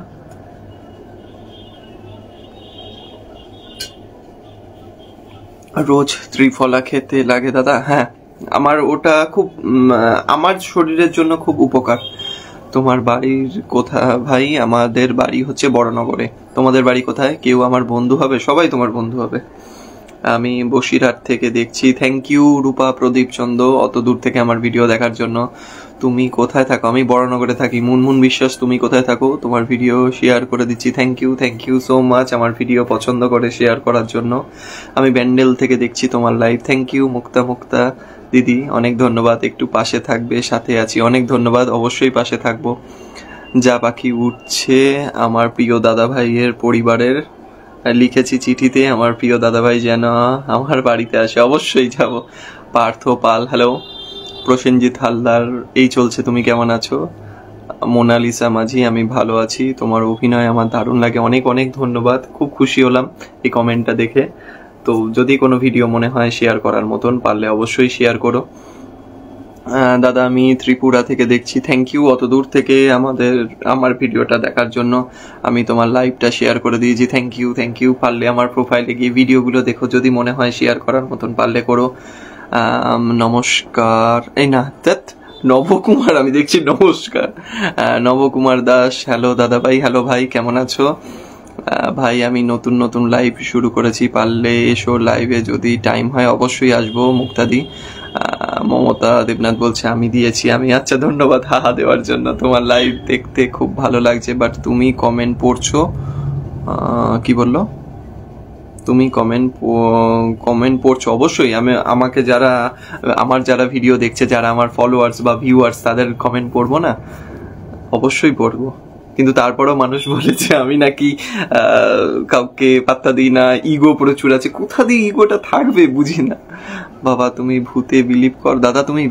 রোজ ত্রিফলা খেতে লাগে দাদা? হ্যাঁ, আমার ওটা খুব আমার শরীরের জন্য খুব উপকার। তোমার বাড়ির কোথায় ভাই? আমাদের বাড়ি হচ্ছে বড়নগরে। তোমাদের বাড়ি কোথায়? কেউ আমার বন্ধু হবে? সবাই তোমার বন্ধু হবে। আমি বসিরহাট থেকে দেখছি। থ্যাংক ইউ রূপা প্রদীপ চন্দ্র, অত দূর থেকে আমার ভিডিও দেখার জন্য। তুমি কোথায় থাকো? আমি বড়নগরে থাকি। মুনমুন বিশ্বাস, তুমি কোথায় থাকো? তোমার ভিডিও শেয়ার করে দিচ্ছি। থ্যাংক ইউ সো মাচ আমার ভিডিও পছন্দ করে শেয়ার করার জন্য। আমি ব্যান্ডেল থেকে দেখছি তোমার লাইভ। থ্যাংক ইউ মুক্তা দিদি, অনেক ধন্যবাদ। একটু পাশে থাকবে, সাথে আছি। অনেক ধন্যবাদ, অবশ্যই পাশে থাকবো। যা পাখি উঠছে আমার প্রিয় দাদা ভাইয়ের পরিবারের, লিখেছি চিঠিতে আমার প্রিয় দাদাভাই যেন আমার বাড়িতে আসে, অবশ্যই যাব। পার্থ পাল, হ্যালো। প্রসেনজিৎ হালদার, এই চলছে, তুমি কেমন আছো? মোনালিসা মাঝি, আমি ভালো আছি, তোমার অভিনয় আমার দারুণ লাগে। অনেক অনেক ধন্যবাদ, খুব খুশি হলাম এই কমেন্টটা দেখে। তো যদি কোনো ভিডিও মনে হয় শেয়ার করার মতন, পারলে অবশ্যই শেয়ার করো। দাদা আমি ত্রিপুরা থেকে দেখছি। থ্যাংক ইউ অত দূর থেকে আমার ভিডিওটা দেখার জন্য। আমি তোমার লাইভটা শেয়ার করে দিয়েছি। Thank you. পারলে আমার প্রোফাইলে গিয়ে ভিডিওগুলো দেখো, যদি মনে হয় শেয়ার করার মতন পারলে করো। নমস্কার, এই না ধ্যাৎ, নবকুমার, আমি দেখছি নমস্কার। নবকুমার দাস, হ্যালো দাদা ভাই, হ্যালো ভাই, কেমন আছো ভাই? আমি নতুন নতুন লাইভ শুরু করেছি, পারলে এসো লাইভে, যদি টাইম হয় অবশ্যই আসবো। মুক্তাদি, মমতা দেবনাথ বলছে আমি দিয়েছি আমি। আচ্ছা, ধন্যবাদ হাহা দেওয়ার জন্য। তোমার লাইভ দেখতে খুব ভালো লাগছে, বাট তুমি কমেন্ট পড়ছো, কি বললো? তুমি কমেন্ট পড়ছো? অবশ্যই। আমাকে যারা আমার যারা ভিডিও দেখছে, যারা আমার ফলোয়ার্স বা ভিউয়ার্স, তাদের কমেন্ট পড়বো না? অবশ্যই পড়বো। কিন্তু তারপরেও মানুষ বলেছে আমি নাকি কাউকে পাত্তা দিই না, ইগো প্রচুর আছে। কোথা দিয়ে ইগোটা থাকবে বুঝি না বাবা। তুমি ভূতে বিলিভ করো দাদা? তুমি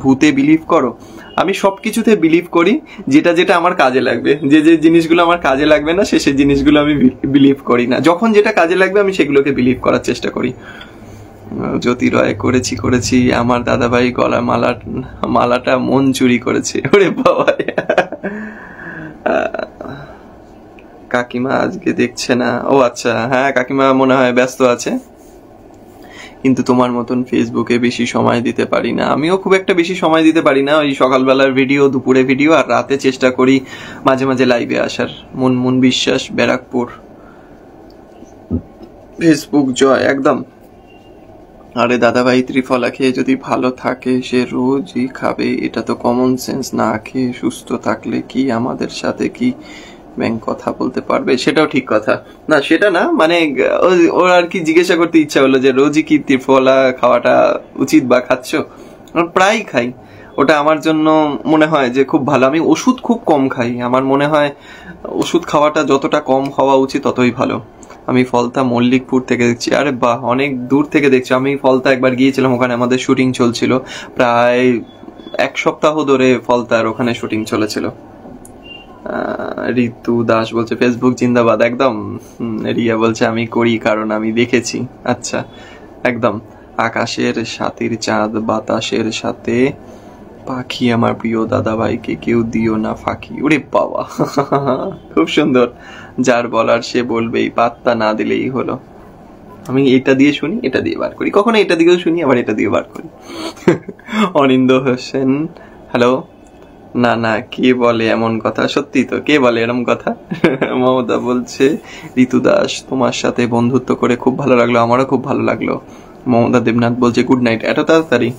ভূতে বিলিভ করো? আমি সবকিছুতে বিলিভ করি, যেটা যেটা আমার কাজে লাগবে। যে যে জিনিসগুলো আমার কাজে লাগবে না, সে জিনিসগুলো আমি বিলিভ করি না। যখন যেটা কাজে লাগবে আমি সেগুলোকে বিলিভ করার চেষ্টা করি। জ্যোতি রয়, করেছি। আমার দাদাভাই গলার মালাটা মন চুরি করেছে। ওরে বাবা। কাকিমা আজকে দেখছে না? ও আচ্ছা, হ্যাঁ কাকিমা মনে হয় ব্যস্ত আছে। কিন্তু তোমার মতন ফেসবুকে বেশি সময় দিতে পারি না। আমিও খুব একটা বেশি সময় দিতে পারি না। ওই সকালবেলার ভিডিও, দুপুরে ভিডিও, আর রাতে চেষ্টা করি মাঝে মাঝে লাইভে আসার। মন বিশ্বাস, ব্যারাকপুর। ফেসবুক জয়, একদম। আরে দাদাভাই, ত্রিফলা খেয়ে যদি ভালো থাকে সে রোজই খাবে, এটা তো কমন সেন্স। না খেয়ে সুস্থ থাকলে কি আমাদের সাথে কি ব্যাংক কথা বলতে পারবে? সেটাও ঠিক কথা না, সেটা না, মানে ওর আর কি জিজ্ঞাসা করতে ইচ্ছা হলো যে রোজই কি ত্রিফলা খাওয়াটা উচিত বা খাচ্ছ? প্রায় খাই। ওটা আমার জন্য মনে হয় যে খুব ভালো। আমি ওষুধ খুব কম খাই। আমার মনে হয় ওষুধ খাওয়াটা যতটা কম হওয়া উচিত ততই ভালো। আমি ফলতা মল্লিকপুর থেকে দেখছি। আরে বাহ, অনেক দূর থেকে দেখছি। আমি ফলতা একবার গিয়েছিলাম, ওখানে আমাদের শুটিং চলছিল। প্রায় 1 সপ্তাহ ধরে ফলতার ওখানে শুটিং চলেছিল। ঋতু দাস বলছে ফেসবুক জিন্দাবাদ, একদম। রিয়া বলছে আমি করি কারণ আমি দেখেছি। আচ্ছা, একদম। আকাশের সাথীর চাঁদ, বাতাসের সাথে পাখি, আমার প্রিয় দাদা ভাইকে কেউ দিও না ফাঁকি। ওরে বাবা, খুব সুন্দর। যার বলার সে বলবেই, পাত্তা না দিলেই হলো। আমি এটা দিয়ে শুনি, এটা দিয়ে বার করি, কখনো এটা দিয়েও শুনি, আবার এটা দিয়ে বার করি। অনিন্দ হোসেন, হ্যালো। না, কে বলে এমন কথা? সত্যি তো, কে বলে এরম কথা? মমতা বলছে ঋতু দাস, তোমার সাথে বন্ধুত্ব করে খুব ভালো লাগলো। আমারও খুব ভালো লাগলো। মমতা দেবনাথ বলছে গুড নাইট। এত তাড়াতাড়ি?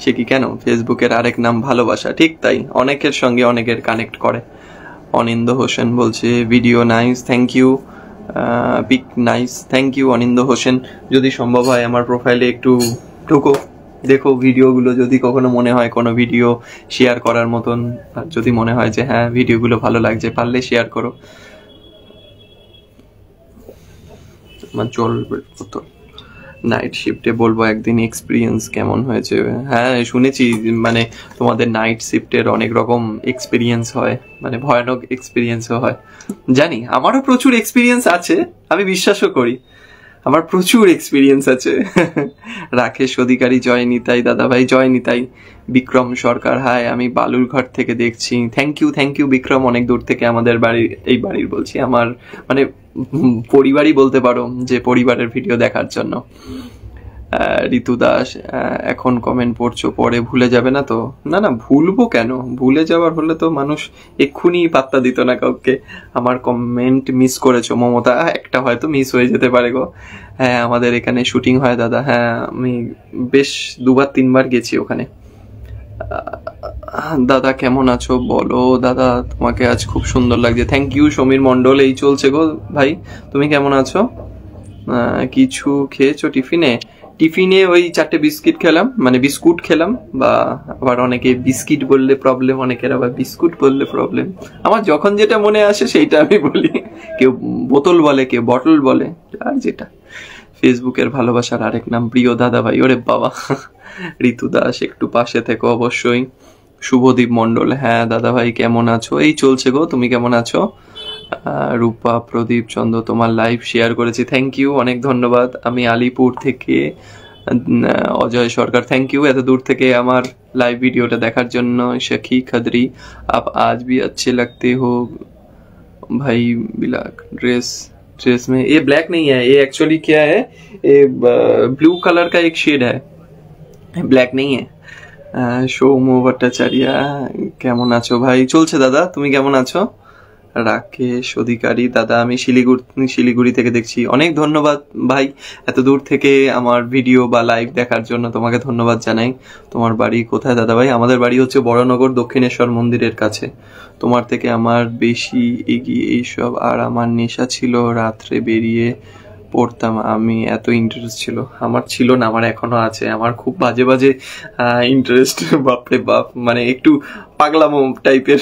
সে কি কেন? ফেসবুকের আরেক নাম ভালোবাসা। ঠিক তাই, অনেকের সঙ্গে অনেকের কানেক্ট করে। অনিন্দ হোসেন বলছে video nice, thank you. Pic nice, thank you Anindo Hossain. যদি সম্ভব হয় আমার প্রোফাইলে একটু ঢুকো, দেখো ভিডিওগুলো। যদি কখনো মনে হয় কোনো ভিডিও শেয়ার করার মতন, যদি মনে হয় যে হ্যাঁ ভিডিওগুলো ভালো লাগছে, পারলে শেয়ার করো। আমার জল বোতল। নাইট শিফটে বলবো একদিন এক্সপিরিয়েন্স কেমন হয়েছে। হ্যাঁ শুনেছি, মানে তোমাদের নাইট শিফটের অনেক রকম এক্সপিরিয়েন্স হয়, মানে ভয়ানক এক্সপিরিয়েন্সও হয়। জানি, আমারও প্রচুর এক্সপিরিয়েন্স আছে, আমি বিশ্বাসও করি আমার প্রচুর এক্সপিরিয়েন্স আছে। রাকেশ অধিকারী, জয় নিতাই দাদা ভাই, জয় নিতাই। বিক্রম সরকার, হাই, আমি বালুরঘাট থেকে দেখছি। থ্যাংক ইউ বিক্রম, অনেক দূর থেকে আমাদের বাড়ির বলছি, আমার মানে পরিবারই বলতে পারো, যে পরিবারের ভিডিও দেখার জন্য। ঋতু দাস, এখন কমেন্ট পড়ছো, পরে ভুলে যাবে না তো? না, ভুলবো কেন? ভুলে যাওয়ার হলে তো মানুষ এক্ষুনি পাত্তা দিত না কাউকে। আমার কমেন্ট মিস করেছো মমতা? একটা হয়তো মিস হয়ে যেতে পারে গো। হ্যাঁ, আমাদের এখানে শুটিং হয় দাদা। হ্যাঁ, আমি বেশ 2-3 বার গেছি ওখানে। দাদা কেমন আছো বলো? দাদা তোমাকে আজ খুব সুন্দর লাগছে। Thank you Samir Mondal. এই চলছে গো ভাই, তুমি কেমন আছো? কিছু খেয়েছো টিফিনে ওই 4টে বিস্কিট খেলাম, মানে বিস্কুট খেলাম। বা আবার অনেকে বিস্কিট বললে প্রবলেম, অনেকের আবার বিস্কুট বললে প্রবলেম। আমার যখন যেটা মনে আসে সেইটা আমি বলি। কেউ বোতল বলে, কেউ বটল বলে, আর যেটা। ফেসবুকের ভালোবাসার আরেক নাম প্রিয় দাদা ভাই। ওরে বাবা। ঋতু দাস, একটু পাশে থেকো অবশ্যই। শুভদীপ মন্ডল, হ্যাঁ দাদা ভাই কেমন আছো? এই চলছে গো, তুমি কেমন আছো? রূপা প্রদীপ চন্দ্র, তোমার লাইভ শেয়ার করেছি, থ্যাংক ইউ, অনেক ধন্যবাদ। আমি আলিপুর থেকে। অজয় সরকার, থ্যাংক ইউ এত দূর থেকে আমার लाइव वीडियोটা দেখার জন্য। शकी खदरी, आप आज भी अच्छे लगते हो भाई। ब्लैक ड्रेस में, ये ब्लैक नहीं है, ये एक्चुअली क्या है, ये ब्लू कलर का एक शेड है। ব্ল্যাক নেই সৌম্য ভট্টাচার্য, কেমন আছো ভাই? চলছে দাদা, তুমি কেমন আছো? রাকেশ অধিকারী, দাদা আমি শিলিগুড়ি থেকে দেখছি। অনেক ধন্যবাদ ভাই, এত দূর থেকে আমার ভিডিও বা লাইভ দেখার জন্য তোমাকে ধন্যবাদ জানাই। তোমার বাড়ি কোথায় দাদা ভাই? আমাদের বাড়ি হচ্ছে বড়নগর, দক্ষিণেশ্বর মন্দিরের কাছে। তোমার থেকে আমার বেশি এগিয়ে এইসব, আর আমার নেশা ছিল রাত্রে বেরিয়ে পড়তাম আমি, এত ইন্টারেস্ট ছিল আমার। ছিল না, আমার এখনো আছে। আমার খুব বাজে বাজে ইন্টারেস্ট, বাপরে বাপ, মানে একটু পাগলামো টাইপের,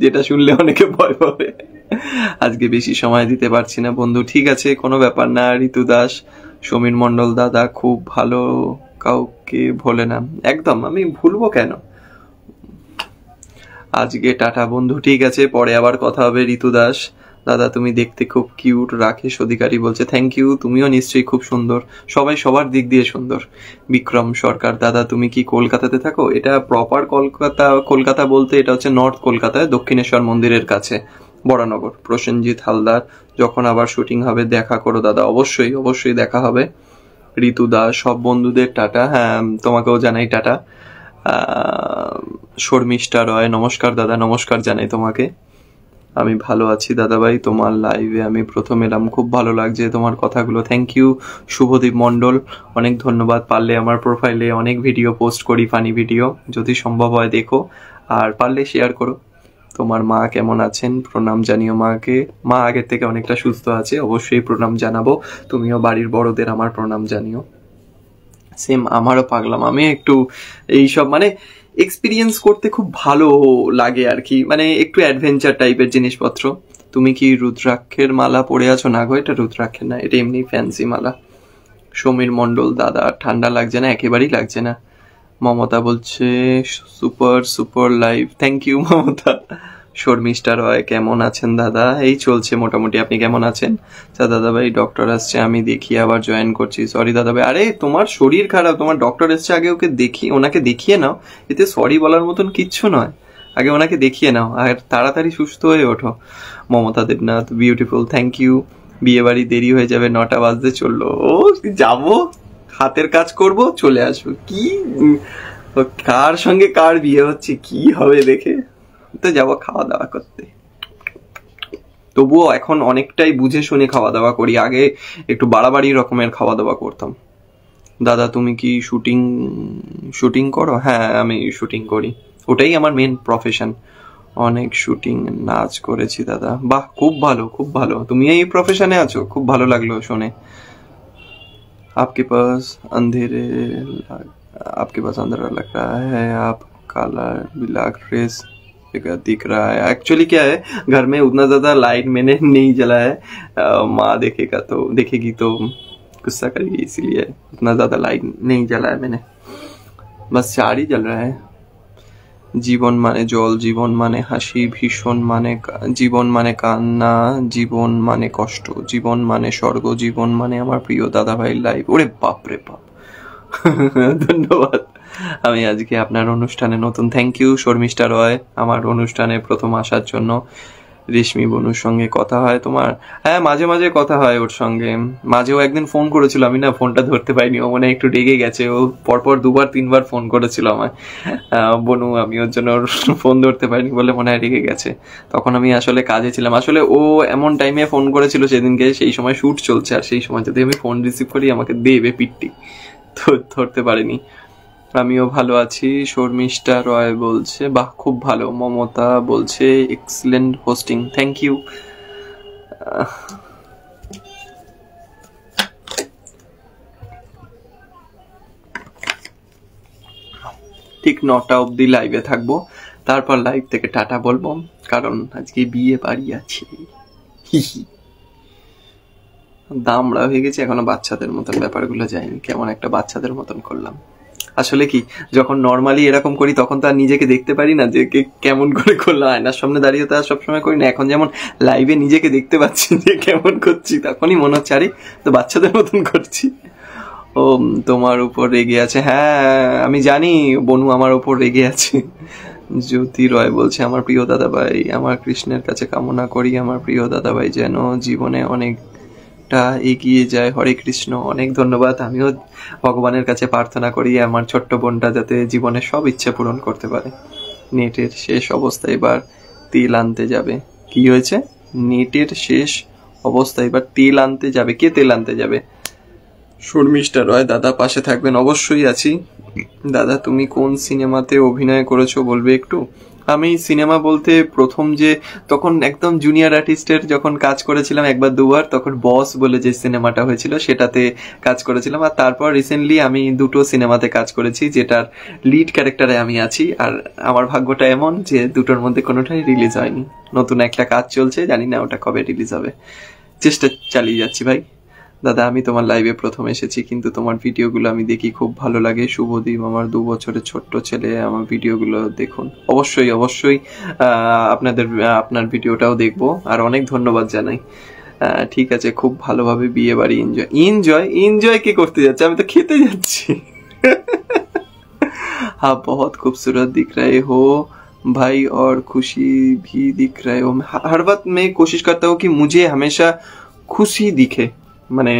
যেটা শুনলে অনেকে ভয় পাবে। আজকে বেশি সময় দিতে পারছি না বন্ধু। ঠিক আছে, কোনো ব্যাপার না। ঋতু দাস, সমীর মণ্ডল, দাদা খুব ভালো, কাউকে ভোলে না। একদম, আমি ভুলবো কেন? আজকে টাটা বন্ধু, ঠিক আছে, পরে আবার কথা হবে। ঋতু দাস, দাদা তুমি দেখতে খুব কিউট। রাকেশ অধিকারী বলছে থ্যাংক ইউ, তুমিও নিশ্চয়ই খুব সুন্দর। সবাই সবার দিক দিয়ে সুন্দর। বিক্রম সরকার, দাদা তুমি কি কলকাতাতে থাকো? এটা প্রপার কলকাতা, কলকাতা বলতে এটা হচ্ছে নর্থ কলকাতায়, দক্ষিণেশ্বর মন্দিরের কাছে, বরানগর। প্রসেনজিৎ হালদার, যখন আবার শুটিং হবে দেখা করো দাদা। অবশ্যই অবশ্যই দেখা হবে। ঋতু দাস, সব বন্ধুদের টাটা। হ্যাঁ, তোমাকেও জানাই টাটা। শর্মিষ্ঠা রয়, নমস্কার দাদা, নমস্কার জানাই তোমাকে। আমি ভালো আছি দাদা ভাই, তোমার লাইভে আমি প্রথম এলাম, খুব ভালো লাগছে তোমার কথাগুলো, থ্যাংক ইউ। শুভদীপ মণ্ডল, অনেক ধন্যবাদ। পারলে আমার প্রোফাইলে অনেক ভিডিও পোস্ট করি, ফানি ভিডিও, যদি সম্ভব হয় দেখো, আর পারলে শেয়ার করো। তোমার মা কেমন আছেন? প্রণাম জানিও মাকে। মা আগের থেকে অনেকটা সুস্থ আছে, অবশ্যই প্রণাম জানাবো। তুমিও বাড়ির বড়দের আমার প্রণাম জানিও। সেম, আমারও পাগলাম, আমি একটু এইসব মানে এক্সপিরিয়েন্স করতে খুব ভালো লাগে আর কি, মানে একটু অ্যাডভেঞ্চার টাইপের জিনিসপত্র। তুমি কি রুদ্রাক্ষের মালা পরে আছো? না গো, এটা রুদ্রাক্ষের না, এটা এমনি ফ্যান্সি মালা। সমীর মণ্ডল, দাদা ঠান্ডা লাগছে না? একেবারেই লাগছে না। মমতা বলছে super super live, thank you Mamata. Sharmistha Roy, কেমন আছেন দাদা? এই চলছে মোটামুটি, আপনি কেমন আছেন? দাদা ভাই ডক্টর আসছে, আমি দেখিয়ে আবার জয়েন করছি। সরি দাদা ভাই, আরে তোমার শরীর খারাপ, তোমার ডক্টর এসছে, আগে ওনাকে দেখিয়ে নাও। এতে সরি বলার মতন কিচ্ছু নয়, আগে ওনাকে দেখিয়ে নাও আর তাড়াতাড়ি সুস্থ হয়ে ওঠো। Mamata Debnath, beautiful, thank you. বিয়ে বাড়ি দেরি হয়ে যাবে, 9টা বাজতে চললো। ও যাবো, হাতের কাজ করব, চলে আসবো। কি কার সঙ্গে কার বিয়ে হচ্ছে, কি হবে দেখে তো যাবো খাওয়া দাওয়া করতে। তবুও এখন অনেকটাই বুঝে শুনে খাওয়া দাওয়া করি, আগে একটু বাড়াবাড়ি রকমের খাওয়া দাওয়া করতাম। দাদা তুমি কি শুটিং করো? হ্যাঁ, আমি শুটিং করি, ওটাই আমার মেন প্রফেশন। অনেক শুটিং নাচ করেছি দাদা। বাহ, খুব ভালো খুব ভালো, তুমি এই প্রফেশনে আছো, খুব ভালো লাগলো শুনে। आपके पास अंधेरा लग रहा है, आप काला ब्लैक ड्रेस दिख रहा है। एक्चुअली क्या है, घर में उतना ज्यादा लाइट मैंने नहीं जला है, माँ देखेगी तो गुस्सा करेगी, इसीलिए उतना ज्यादा लाइट नहीं जला है मैंने, बस 4 ही जल रहा है। জীবন মানে জল, জীবন মানে হাসি, জীবন মানে কান্না, জীবন মানে কষ্ট, জীবন মানে স্বর্গ, জীবন মানে আমার প্রিয় দাদা ভাই লাইভ। ওরে বাপ রে বাপ, ধন্যবাদ। আমি আজকে আপনার অনুষ্ঠানে নতুন, থ্যাংক ইউ শর্মিষ্ঠা রয়, আমার অনুষ্ঠানে প্রথম আসার জন্য। রেশমি বনুর সঙ্গে কথা হয় তোমার? হ্যাঁ, মাঝে মাঝে কথা হয় ওর সঙ্গে। মাঝেও একদিন ফোন করেছিল, আমি না ফোনটা ধরতে পাইনি, ও মনে একটু রেগে গেছে, ও পরপর 2-3 বার ফোন করেছিল আমায় বনু, আমি ওর জন্য ফোন ধরতে পারিনি বলে মনে হয় রেগে গেছে। তখন আমি আসলে কাজে ছিলাম, আসলে ও এমন টাইমে ফোন করেছিল সেদিনকে, সেই সময় শুট চলছে, আর সেই সময় যদি আমি ফোন রিসিভ করি আমাকে দেবে পিট্টি, তো ধরতে পারিনি। আমিও ভালো আছি। শর্মিষ্ঠা রয় বলছে বাহ খুব ভালো। মমতা বলছে এক্সিলেন্ট হোস্টিং, থ্যাংক ইউ। ঠিক 9টা অবধি লাইভে থাকবো, তারপর লাইভ থেকে টাটা বলবো, কারণ আজকে বিয়ে বাড়ি আছে। দামড়া হয়ে গেছে, এখনো বাচ্চাদের মতন ব্যাপারগুলো যায়নি, কেমন একটা বাচ্চাদের মতন করলাম। আসলে কি, যখন নর্মালি এরকম করি তখন তো আর নিজেকে দেখতে পারি না যে কেমন করে করলাম, আয়নার সামনে দাঁড়িয়ে তো আর সবসময় করি না। এখন যেমন লাইভে নিজেকে দেখতে পাচ্ছি যে কেমন করছি, তখনই মনে হচ্ছে আরে তো বাচ্চাদের মতন করছি। ও তোমার উপর রেগে আছে? হ্যাঁ আমি জানি বনু আমার উপর রেগে আছে। জ্যোতি রয় বলছে আমার প্রিয় দাদাভাই, আমার কৃষ্ণের কাছে কামনা করি আমার প্রিয় দাদাভাই যেন জীবনে অনেক বোনটা এগিয়ে যায়। হরে কৃষ্ণ, অনেক ধন্যবাদ। আমিও ভগবানের কাছে প্রার্থনা করি আমার ছোট্ট বোনটা যাতে জীবনে সব ইচ্ছে পূরণ করতে পারে। নেটের শেষ অবস্থায় এবার তেল আনতে যাবে। কি হয়েছে? নেটের শেষ অবস্থায় এবার তেল আনতে যাবে। কে তেল আনতে যাবে? শর্মিষ্ঠা রয়, দাদা পাশে থাকবেন? অবশ্যই আছি দাদা। তুমি কোন সিনেমাতে অভিনয় করেছো বলবে একটু? আমি সিনেমা বলতে প্রথম যে তখন একদম জুনিয়র আর্টিস্টের যখন কাজ করেছিলাম একবার দুবার, তখন বস বলে যে সিনেমাটা হয়েছিল সেটাতে কাজ করেছিলাম। আর তারপর রিসেন্টলি আমি দুটো সিনেমাতে কাজ করেছি যেটার লিড ক্যারেক্টারে আমি আছি। আর আমার ভাগ্যটা এমন যে দুটোর মধ্যে কোনোটাই রিলিজ হয়নি। নতুন একটা কাজ চলছে, জানি না ওটা কবে রিলিজ হবে। চেষ্টা চালিয়ে যাচ্ছি ভাই। দাদা আমি তোমার লাইভে প্রথম এসেছি, কিন্তু তোমার ভিডিওগুলো আমি দেখি, খুব ভালো লাগে। শুভদীপ, আমার 2 বছরের ছোট্ট ছেলে, আমার ভিডিওগুলো দেখুন। অবশ্যই অবশ্যই আপনার ভিডিওটাও দেখবো। আর অনেক ধন্যবাদ জানাই। ঠিক আছে, খুব ভালোভাবে বিয়ে বাড়ি এনজয়। এনজয় কে করতে যাচ্ছে? আমি তো খেতে যাচ্ছি। हाँ बहुत खूबसूरत दिख रहे हो भाई और खुशी भी दिख रहे हो। हर वक्त मैं कोशिश करता हूँ कि मुझे हमेशा खुशी दिखे। मैंने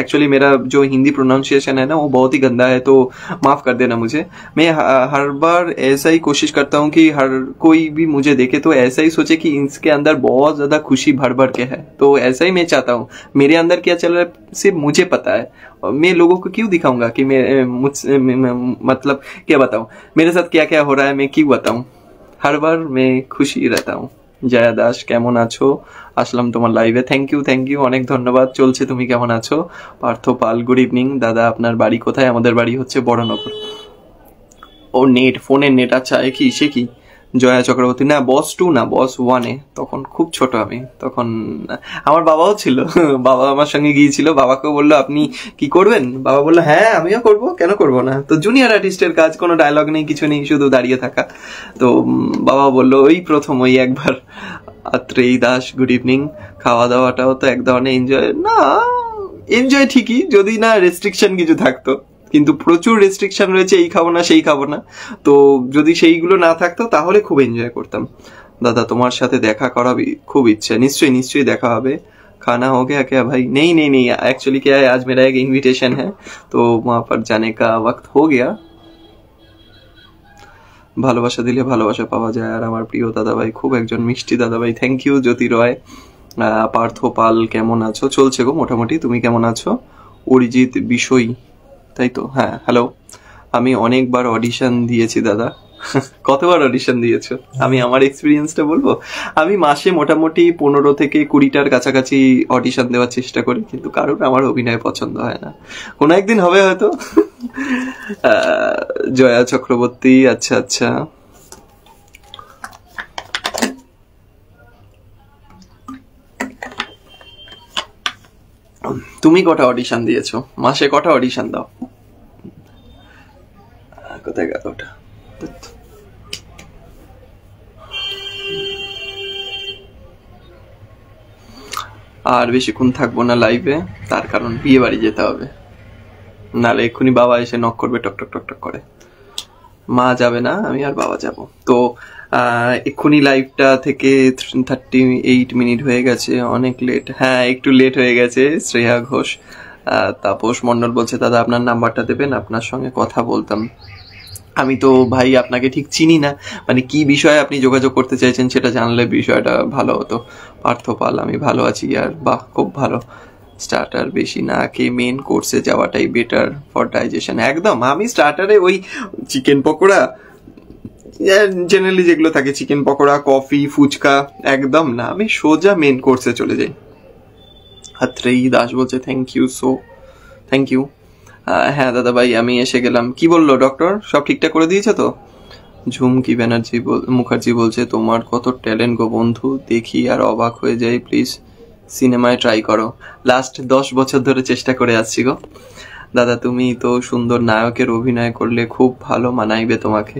एक्चुअली मेरा जो हिंदी प्रोनाउंसिएशन है ना वो बहुत ही गंदा है, तो माफ कर देना मुझे। मैं हर बार ऐसा ही कोशिश करता हूँ कि हर कोई भी मुझे देखे तो ऐसा ही सोचे कि इसके अंदर बहुत ज्यादा खुशी भर भर के है। तो ऐसा ही मैं चाहता हूँ। मेरे अंदर क्या चल रहा है सिर्फ मुझे पता है। और मैं लोगों को क्यों दिखाऊंगा कि मैं मुझसे मतलब क्या बताऊं मेरे साथ क्या क्या हो रहा है, मैं क्यों बताऊं। हर बार मैं खुशी रहता हूँ। জয়া দাস, কেমন আছো? আসলাম তোমার লাইভে। থ্যাংক ইউ, অনেক ধন্যবাদ। চলছে, তুমি কেমন আছো? পার্থ পাল, গুড ইভিনিং দাদা। আপনার বাড়ি কোথায়? আমাদের বাড়ি হচ্ছে বড়নগর। ও নেট, ফোনের নেট। আচ্ছা, সে কি জয়া চক্রবর্তী? না, বস 2 না, বস 1-এ। তখন খুব ছোট আমি, তখন আমার বাবাও ছিল। বাবা আমার সঙ্গে গিয়েছিল, বাবাকেও বললো আপনি কি করবেন? বাবা বললো হ্যাঁ আমিও করব, কেন করব না। তো জুনিয়র আর্টিস্টের কাজ, কোনো ডায়লগ নেই, কিছু নেই, শুধু দাঁড়িয়ে থাকা। তো বাবা বললো ওই প্রথম ওই একবার। Atrai Das, good evening. খাওয়া দাওয়াটাও তো এক ধরনের এনজয়। না, এনজয় ঠিকই, যদি না রেস্ট্রিকশন কিছু থাকতো, কিন্তু প্রচুর রেস্ট্রিকশন রয়েছে, এই খাবো না সেই খাবো না। তো যদি সেইগুলো না থাকতো তাহলে খুব এনজয় করতাম। দাদা তোমার সাথে দেখা করা খুব ইচ্ছা। নিশ্চয়ই দেখা হবে। खाना हो गया क्या भाई? नहीं, एक्चुअली क्या है, आज मेरा एक इनविटेशन है तो वहां पर जाने का वक्त हो गया। ভালোবাসা দিলে ভালোবাসা পাওয়া যায়। আর আমার প্রিয় দাদা ভাই, খুব একজন মিষ্টি দাদা ভাই। থ্যাংক ইউ জ্যোতি রয়। পার্থ পাল, কেমন আছো? চলছে গো মোটামুটি। তুমি কেমন আছো? অরিজিৎ বিষয়, তাই তো? হ্যাঁ, হ্যালো। আমি অনেকবার অডিশন দিয়েছি দাদা। কতবার অডিশন দিয়েছো? আমি আমার এক্সপিরিয়েন্সটা বলবো। আমি মাসে মোটামুটি 15 থেকে 20টার কাছাকাছি অডিশন দেওয়ার চেষ্টা করি, কিন্তু কারণ আমার অভিনয় পছন্দ হয় না। কোনো একদিন হবে হয়তো। জয়া চক্রবর্তী, আচ্ছা। তুমি কটা অডিশন দিয়েছো? মাসে কটা অডিশন দাও? কোথায় গেল ওটা? আর বেশিক্ষণ থাকবো না লাইভে, তার কারণ বিয়ে বাড়ি যেতে হবে, নাহলে এক্ষুনি বাবা এসে নক করবে টক টক করে। মা যাবে না, আমি আর বাবা যাব। তো এক্ষুনি লাইভটা থেকে 38 মিনিট হয়ে গেছে, অনেক লেট। হ্যাঁ, একটু লেট হয়ে গেছে। শ্রেয়া ঘোষ, তাপস মন্ডল বলছে দাদা আপনার নাম্বারটা দেবেন, আপনার সঙ্গে কথা বলতাম। আমি তো ভাই আপনাকে ঠিক চিনি না, মানে কি বিষয়ে আপনি যোগাযোগ করতে চাইছেন সেটা জানলে বিষয়টা ভালো হতো। পার্থ পাল, আমি ভালো আছি। আর বাহ, খুব ভালো। স্টার্টার বেশি না খেয়ে মেন কোর্সে যাওয়াটাই বেটার ফর ডাইজেশন। একদম, আমি স্টার্টারে ওই চিকেন পকোড়া, জেনারেলি যেগুলো থাকে, চিকেন পকোড়া, কফি, ফুচকা, একদম না, আমি সোজা মেন কোর্সে চলে যাই। হাতরেই দাস বলছে থ্যাংক ইউ। হ্যাঁ দাদা ভাই, আমি এসে গেলাম। কি বললো ডক্টর? সব ঠিকঠাক করে দিয়েছে তো? ঝুমকি ব্যানার্জি মুখার্জি বলছে তোমার কত ট্যালেন্ট গো বন্ধু, দেখি আর অবাক হয়ে যাই, প্লিজ সিনেমায় ট্রাই করো। লাস্ট 10 বছর ধরে চেষ্টা করে আসছি গো দাদা। তুমি তো সুন্দর নায়কের অভিনয় করলে খুব ভালো মানাইবে তোমাকে।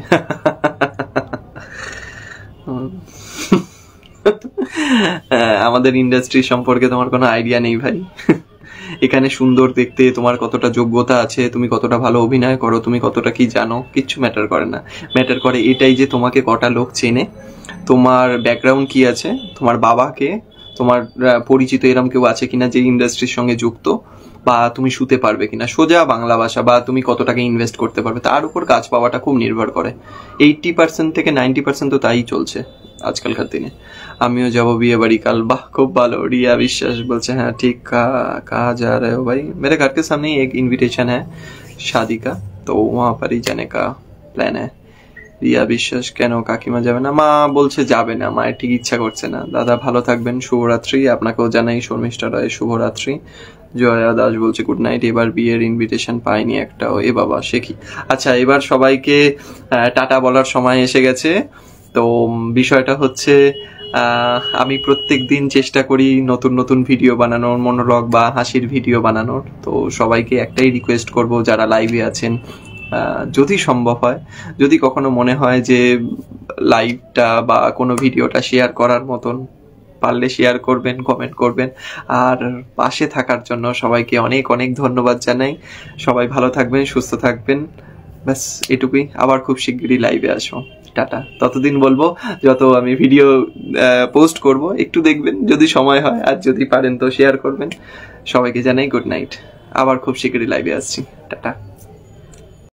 আমাদের ইন্ডাস্ট্রি সম্পর্কে তোমার কোনো আইডিয়া নেই ভাই। এখানে সুন্দর দেখতে তোমার কতটা যোগ্যতা আছে, তুমি কতটা ভালো অভিনয় করো, তুমি কতটা কি জানো, কিচ্ছু ম্যাটার করে না। ম্যাটার করে এটাই যে তোমাকে কটা লোক চেনে, তোমার ব্যাকগ্রাউন্ড কি আছে, তোমার বাবাকে, তোমার পরিচিত এরকম কেউ আছে কিনা যে ইন্ডাস্ট্রির সঙ্গে যুক্ত, বা তুমি শুতে পারবে কিনা, সোজা বাংলা ভাষা, বা তুমি কত টাকা ইনভেস্ট করতে পারবে, তার উপর কাজ পাওয়াটা খুব নির্ভর করে। 80% থেকে 90% তো তাই চলছে আজকালকার দিনে। আমিও যাবো বিয়ে বাড়ি কাল। বাহ, খুব ভালো। রিয়া বিশ্বাস বলছে হ্যাঁ ঠিক। कहाँ जा रहे हो भाई? मेरे घर के सामने ही एक इनविटेशन है शादी का, तो वहाँ पर ही जाने का प्लान है। রিয়া বিশ্বাস কেন কাকিমা যাবে না? মা বলছে যাবে না, মায়ের ঠিক ইচ্ছা করছে না। দাদা ভালো থাকবেন, শুভরাত্রি। আপনাকেও জানাই শর্মিষ্ঠা রায় শুভরাত্রি। জয়া দাস বলছে গুড নাইট। এবার বিয়ের ইনভিটেশন পাইনি একটাও। এ বাবা, সে কি? আচ্ছা, এবার সবাইকে টাটা বলার সময় এসে গেছে। তো বিষয়টা হচ্ছে আমি প্রত্যেক দিন চেষ্টা করি নতুন নতুন ভিডিও বানানোর, মনোরগ বা হাসির ভিডিও বানানোর। তো সবাইকে একটাই রিকোয়েস্ট করব, যারা লাইভে আছেন, যদি সম্ভব হয়, যদি কখনো মনে হয় যে লাইভটা বা কোনো ভিডিওটা শেয়ার করার মতন, পারলে শেয়ার করবেন, কমেন্ট করবেন। আর পাশে থাকার জন্য সবাইকে অনেক অনেক ধন্যবাদ জানাই। সবাই ভালো থাকবেন, সুস্থ থাকবেন, ব্যাস এটুকুই। আবার খুব শিগগিরই লাইভে আসো। টাটা। ততদিন বলবো, যত আমি ভিডিও পোস্ট করব একটু দেখবেন যদি সময় হয়, আর যদি পারেন তো শেয়ার করবেন। সবাইকে জানাই গুড নাইট। আবার খুব শিগগিরই লাইভে আসছি। টাটা।